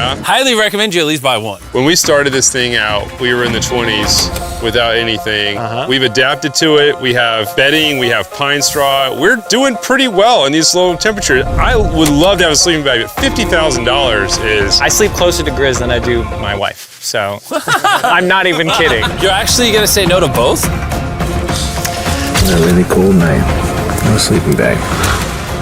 Yeah. Highly recommend you at least buy one. When we started this thing out, we were in the 20s without anything. We've adapted to it. We have bedding, we have pine straw. We're doing pretty well in these low temperatures. I would love to have a sleeping bag, but $50,000 is... I sleep closer to Grizz than I do my wife, so I'm not even kidding. You're actually gonna say no to both? It's a really cold night. No sleeping bag.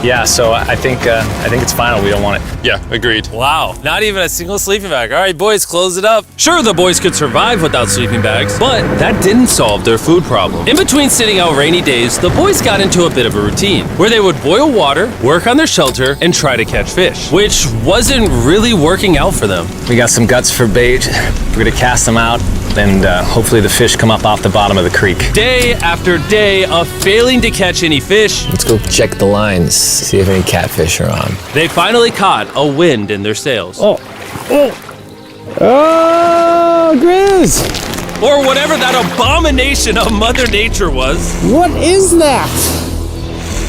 Yeah, so I think it's final. We don't want it. Yeah, agreed. Wow, not even a single sleeping bag. All right, boys, close it up. Sure, the boys could survive without sleeping bags, but that didn't solve their food problem. In between sitting out rainy days, the boys got into a bit of a routine where they would boil water, work on their shelter, and try to catch fish, which wasn't really working out for them. We got some guts for bait. We're gonna cast them out, and hopefully the fish come up off the bottom of the creek. Day after day of failing to catch any fish, Let's go check the lines, see if any catfish are on. they finally caught a wind in their sails. Oh, Grizz! Or whatever that abomination of Mother Nature was. What is that?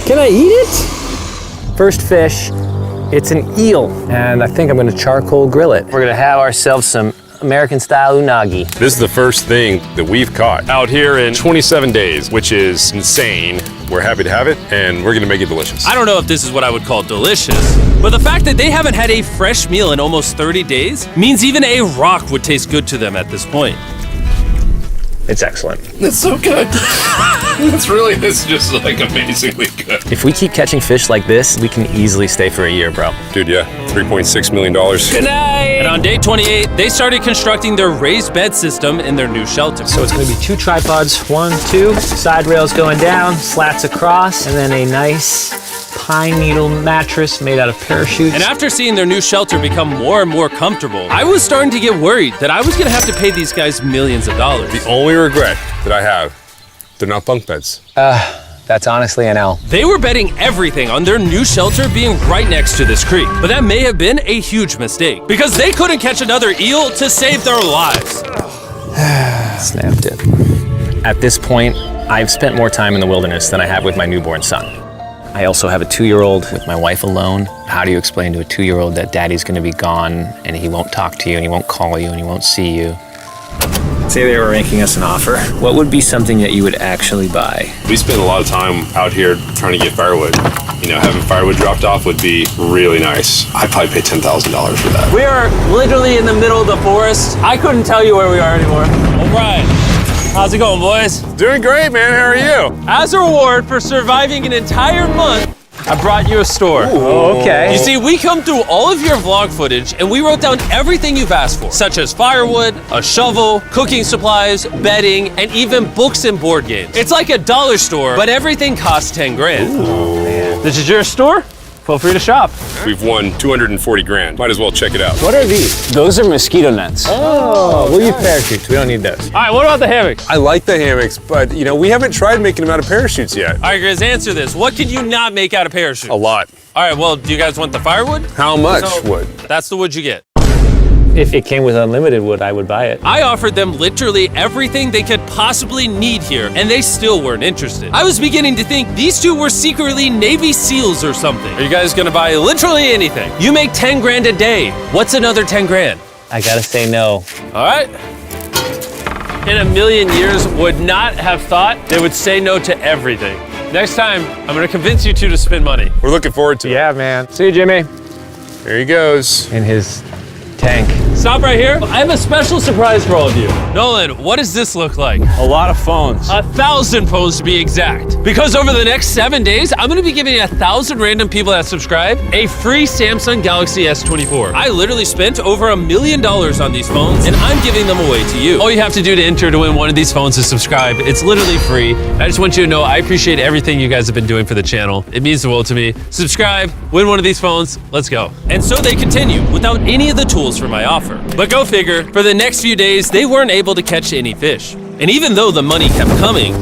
Can I eat it? First fish, it's an eel, and I think I'm gonna charcoal grill it. We're gonna have ourselves some American-style unagi. This is the first thing that we've caught out here in 27 days, which is insane. We're happy to have it, and we're gonna make it delicious. I don't know if this is what I would call delicious, but the fact that they haven't had a fresh meal in almost 30 days means even a rock would taste good to them at this point. It's excellent. It's so good. It's just like amazingly good. If we keep catching fish like this, we can easily stay for a year, bro. Dude, yeah, $3.6 million. Good night! And on day 28, they started constructing their raised bed system in their new shelter. So it's gonna be 2 tripods, 1, 2, side rails going down, slats across, and then a nice pine needle mattress made out of parachutes. And after seeing their new shelter become more and more comfortable, I was starting to get worried that I was gonna have to pay these guys millions of dollars. The only regret that I have, they're not bunk beds. That's honestly an L. They were betting everything on their new shelter being right next to this creek, but that may have been a huge mistake because they couldn't catch another eel to save their lives. Snapped it. At this point, I've spent more time in the wilderness than I have with my newborn son. I also have a 2-year-old with my wife alone. How do you explain to a 2-year-old that daddy's gonna be gone and he won't talk to you and he won't call you and he won't see you? Say they were making us an offer. What would be something that you would actually buy? We spend a lot of time out here trying to get firewood. You know, having firewood dropped off would be really nice. I'd probably pay $10,000 for that. We are literally in the middle of the forest. I couldn't tell you where we are anymore. O'Brien, how's it going, boys? Doing great, man. How are you? As a reward for surviving an entire month, I brought you a store. Oh, okay. You see, we come through all of your vlog footage and we wrote down everything you've asked for, such as firewood, a shovel, cooking supplies, bedding, and even books and board games. It's like a dollar store, but everything costs 10 grand. This is your store? Feel free to shop. We've won 240 grand. Might as well check it out. What are these? Those are mosquito nets. Oh, we'll use parachutes. We don't need those. All right, what about the hammocks? I like the hammocks, but you know, we haven't tried making them out of parachutes yet. All right, Grizz, answer this. What could you not make out of parachutes? A lot. All right, well, do you guys want the firewood? How much So- wood? That's the wood you get. If it came with unlimited wood, I would buy it. I offered them literally everything they could possibly need here, and they still weren't interested. I was beginning to think these two were secretly Navy SEALs or something. Are you guys gonna buy literally anything? You make 10 grand a day. What's another 10 grand? I gotta say no. All right. In a million years, would not have thought they would say no to everything. Next time, I'm gonna convince you two to spend money. We're looking forward to it. Yeah, man. See you, Jimmy. There he goes. In his tank. Stop right here. I have a special surprise for all of you. Nolan, what does this look like? A lot of phones. 1,000 phones to be exact. Because over the next 7 days, I'm gonna be giving 1,000 random people that subscribe a free Samsung Galaxy S24. I literally spent over $1 million on these phones, and I'm giving them away to you. All you have to do to enter to win one of these phones is subscribe. It's literally free. I just want you to know I appreciate everything you guys have been doing for the channel. It means the world to me. Subscribe, win one of these phones, let's go. And so they continue without any of the tools for my offer. But go figure, for the next few days, they weren't able to catch any fish. And even though the money kept coming,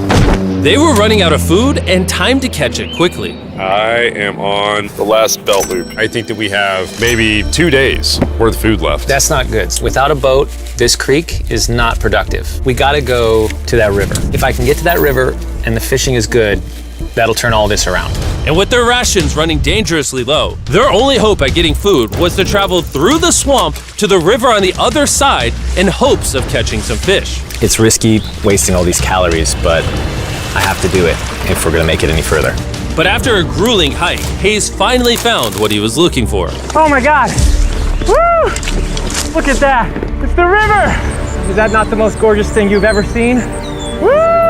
they were running out of food and time to catch it quickly. I am on the last belt loop. I think that we have maybe 2 days worth of food left. That's not good. Without a boat, this creek is not productive. We gotta go to that river. If I can get to that river and the fishing is good, That'll turn all this around. And with their rations running dangerously low, their only hope at getting food was to travel through the swamp to the river on the other side in hopes of catching some fish. It's risky wasting all these calories, but I have to do it if we're gonna make it any further. But after a grueling hike, Hayes finally found what he was looking for. Oh my God! Woo! Look at that! It's the river! Is that not the most gorgeous thing you've ever seen? Woo!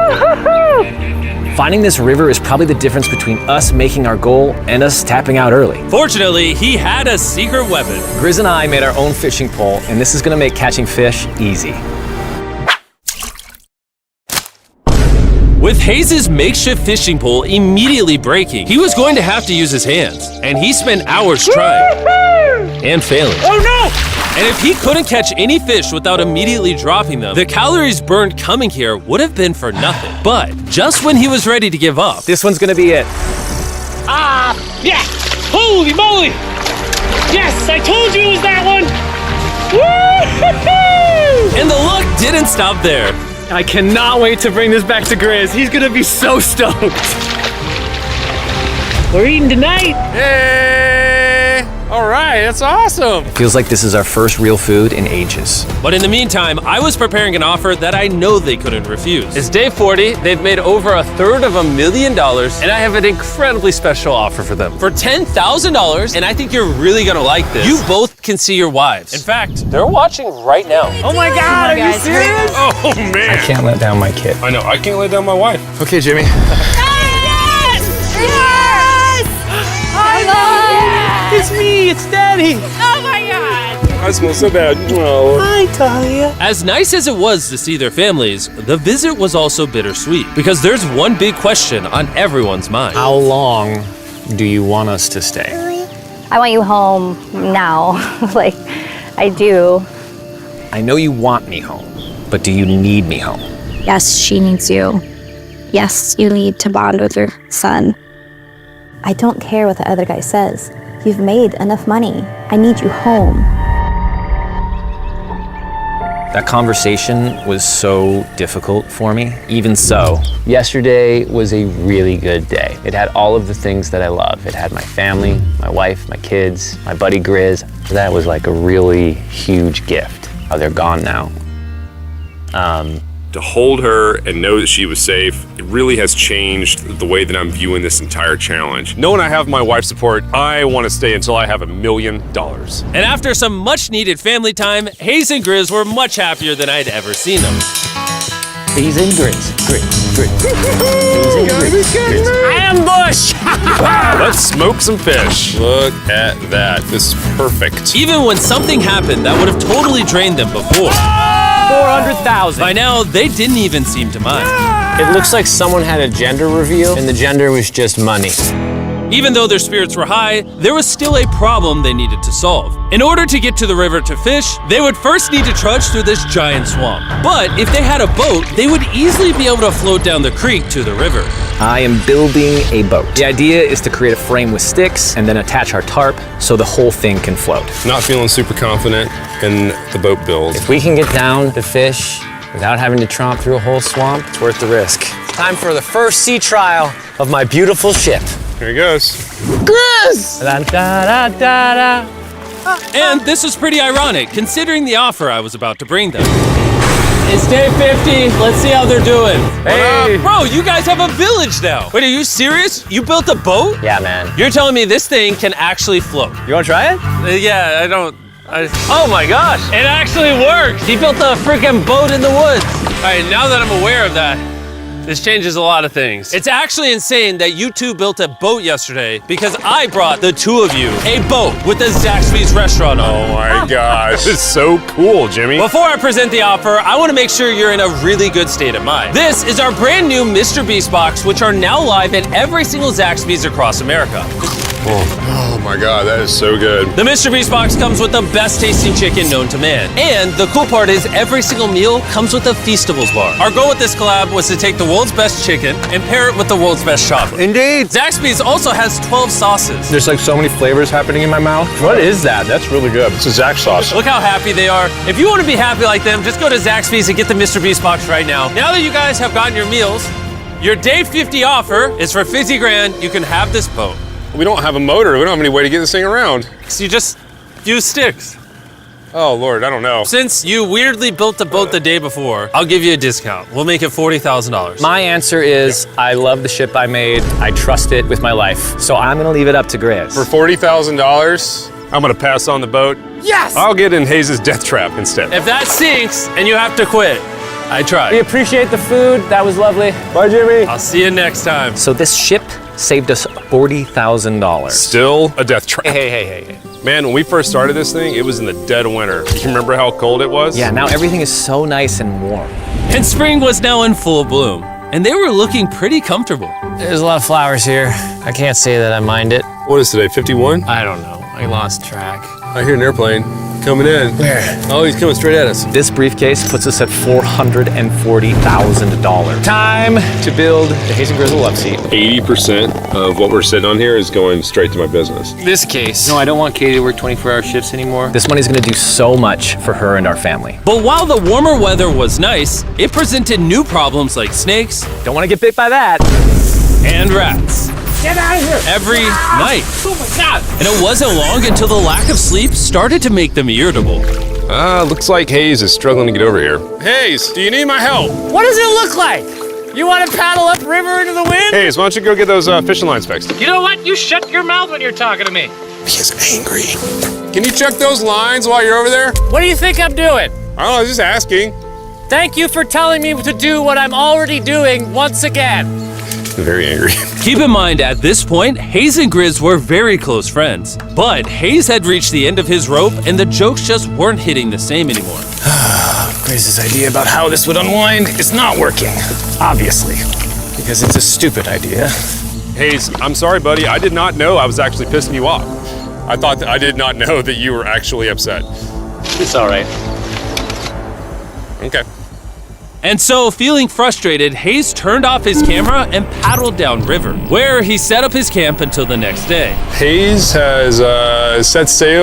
Finding this river is probably the difference between us making our goal and us tapping out early. Fortunately, he had a secret weapon. Grizz and I made our own fishing pole, and this is gonna make catching fish easy. With Hayes' makeshift fishing pole immediately breaking, he was going to have to use his hands, and he spent hours trying and failing. Oh no! And if he couldn't catch any fish without immediately dropping them, the calories burned coming here would have been for nothing. But just when he was ready to give up, This one's gonna be it. Yeah! Holy moly! Yes, I told you it was that one! Woo! and the luck didn't stop there. I cannot wait to bring this back to Grizz. He's gonna be so stoked. We're eating tonight. Hey! All right, that's awesome. Feels like this is our first real food in ages. But in the meantime, I was preparing an offer that I know they couldn't refuse. It's day 40, they've made over $250,000, and I have an incredibly special offer for them. For $10,000, and I think you're really gonna like this, you both can see your wives. In fact, they're watching right now. Oh my God, are you serious? Oh man. Can't let down my kid. I know. I can't lay down my wife. Okay, Jimmy. It's me, it's Daddy. I smell so bad. Oh. Hi, Talia. As nice as it was to see their families, the visit was also bittersweet, because there's one big question on everyone's mind. How long do you want us to stay? I want you home now. Like, I do. I know you want me home, but do you need me home? Yes, she needs you. Yes, you need to bond with your son. I don't care what the other guy says. You've made enough money. I need you home. That conversation was so difficult for me. Even so, yesterday was a really good day. It had all of the things that I love. It had my family, my wife, my kids, my buddy Grizz. That was like a really huge gift. Oh, they're gone now. To hold her and know that she was safe, it really has changed the way that I'm viewing this entire challenge. Knowing I have my wife's support, I want to stay until I have $1 million. And after some much needed family time, Hayes and Grizz were much happier than I'd ever seen them. Hayes and Grizz. Hayes and Grizz. Ambush! Let's smoke some fish. Look at that. This is perfect. Even when something happened that would have totally drained them before, 400,000. by now they didn't even seem to mind. It looks like someone had a gender reveal, and the gender was just money. Even though their spirits were high, there was still a problem they needed to solve. In order to get to the river to fish, they would first need to trudge through this giant swamp. But if they had a boat, they would easily be able to float down the creek to the river. I am building a boat. The idea is to create a frame with sticks and then attach our tarp so the whole thing can float. Not feeling super confident in the boat build. If we can get down to fish without having to tromp through a whole swamp, it's worth the risk. Time for the first sea trial of my beautiful ship. Here he goes. And this was pretty ironic, considering the offer I was about to bring them. It's day 50. Let's see how they're doing. Hey. Bro, you guys have a village now. Wait, are you serious? You built a boat? Yeah, man. You're telling me this thing can actually float? You wanna try it? Yeah, I don't. Oh my gosh, it actually works. He built a freaking boat in the woods. All right, now that I'm aware of that, this changes a lot of things. It's actually insane that you two built a boat yesterday because I brought the two of you a boat with the Zaxby's restaurant on it. Oh my gosh. This is so cool, Jimmy. Before I present the offer, I want to make sure you're in a really good state of mind. This is our brand new Mr. Beast box, which are now live at every single Zaxby's across America. Oh my God, that is so good. The Mr. Beast box comes with the best tasting chicken known to man. And the cool part is every single meal comes with a Feastables bar. Our goal with this collab was to take the world's best chicken and pair it with the world's best chocolate. Indeed. Zaxby's also has 12 sauces. There's like so many flavors happening in my mouth. What is that? That's really good. It's a Zax sauce. Look how happy they are. If you want to be happy like them, just go to Zaxby's and get the Mr. Beast box right now. Now that you guys have gotten your meals, Your day 50 offer is for 50 grand. You can have this boat. We don't have a motor. We don't have any way to get this thing around. So you just use sticks. Oh, Lord, I don't know. Since you weirdly built the boat the day before, I'll give you a discount. We'll make it $40,000. My answer is I love the ship I made. I trust it with my life. So I'm gonna leave it up to Grizz. For $40,000, I'm gonna pass on the boat. Yes! I'll get in Hayes' death trap instead. If that sinks and you have to quit, I tried. We appreciate the food. That was lovely. Bye, Jimmy. I'll see you next time. So this ship saved us $40,000. Still a death trap. Hey. Man, when we first started this thing, it was in the dead of winter. You remember how cold it was? Yeah, now everything is so nice and warm. And spring was now in full bloom, and they were looking pretty comfortable. There's a lot of flowers here. I can't say that I mind it. What is today, 51? I don't know. I lost track. I hear an airplane coming in. Where? Oh, he's coming straight at us. This briefcase puts us at $440,000. Time to build the Hayes and Grizzle love seat. 80% of what we're sitting on here is going straight to my business. This case. No, I don't want Katie to work 24-hour shifts anymore. This money's gonna do so much for her and our family. But while the warmer weather was nice, it presented new problems like snakes Don't wanna get bit by that. and rats. Get out of here! Every night. Oh my God! And it wasn't long until the lack of sleep started to make them irritable. Looks like Hayes is struggling to get over here. Hayes, do you need my help? What does it look like? You want to paddle up river into the wind? Hayes, why don't you go get those fishing lines fixed? You know what? You shut your mouth when you're talking to me. He is angry. Can you check those lines while you're over there? What do you think I'm doing? I don't know, just asking. Thank you for telling me to do what I'm already doing once again. Very angry. Keep in mind, at this point, Hayes and Grizz were very close friends. But Hayes had reached the end of his rope, and the jokes just weren't hitting the same anymore. Grizz's idea about how this would unwind is not working, obviously, because it's a stupid idea. Hayes, I'm sorry, buddy. I did not know I was actually pissing you off. I did not know that you were actually upset. It's all right. Okay. And so, feeling frustrated, Hayes turned off his camera and paddled downriver, where he set up his camp until the next day. Hayes has set sail